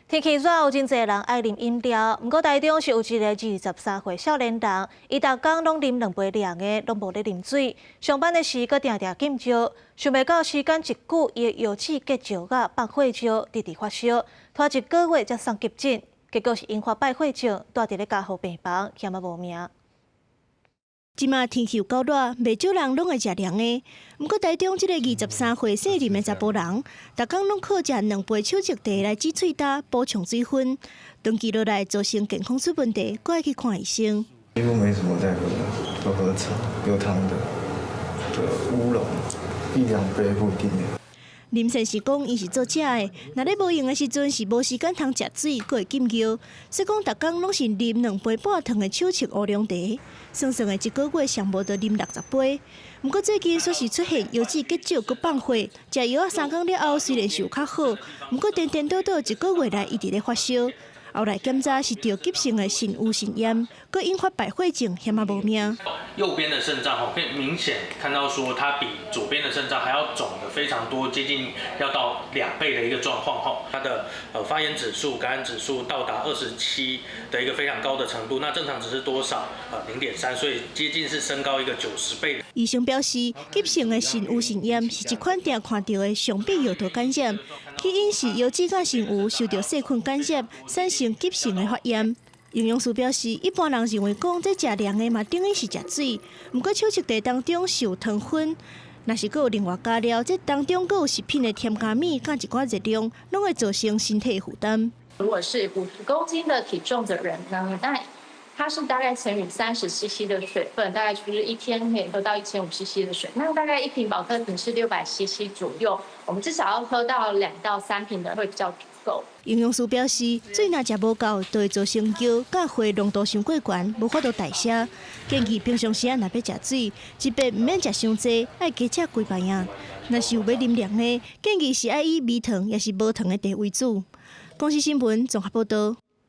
天气热，有真侪人爱啉饮料。不过台中是有一个23岁少年人，伊逐工拢啉2杯凉的，拢无咧啉水。上班的时，搁定定禁招，想袂到时间一久，伊的药剂结石甲白血石直直发烧，拖1个月才送急诊，结果是引发败血症，住伫咧加护病房，险啊无命。 即马天气有够热，袂少人拢会食凉的。毋过台中即个23岁姓林的查甫人，逐工拢靠食2杯手植茶来止喙焦、补充水分，长期落来造成健康出问题，搁爱去看医生。几乎没什么在喝，都喝茶，有糖的，乌龙，1-2杯不一定。 林先生讲，伊是做食的，若咧无用的时阵是无时间通食水，佫会禁尿，所以讲逐工拢是啉2杯半糖的手植乌龙茶，算算的1个月上无得啉60杯。毋过最近说是出现药剂结石佫放血，食药3工了后虽然是有较好，毋过颠颠倒倒1个月来一直咧发烧。 后来检查是得急性的肾盂肾炎，佮引发败血症，险啊无命。右边的肾脏可以明显看到说它比左边的肾脏还要肿的非常多，接近要到2倍的一个状况它的发炎指数、感染指数到达27的一个非常高的程度。那正常值是多少？0.3，所以接近是升高一个90倍。医生表示，急性的肾盂肾炎是一款常看到的上臂药道感染，起因是药剂甲肾盂受到细菌感染，产生急性的发炎。营养师表示，一般人认为讲这食凉的嘛等于是食水，毋过手植茶当中是有糖分，若是佫有另外加料，这当中佫有食品的添加物，加一寡热量，拢会造成身体负担。如果是50公斤的体重的人呢，那它是大概乘以30cc 的水分，大概就是一天可以喝到1500cc 的水。那大概一瓶保特瓶是600cc 左右，我们至少要喝到2到3瓶的会比较足够。营养师表示，水若食无够，就会造成尿甲血浓度伤过悬，无法度代谢。建议平常时若要食水，一杯唔免食伤济，爱加吃几杯啊。若是有要啉凉的，建议是爱以微糖也是无糖的茶为主。公司新闻综合报道。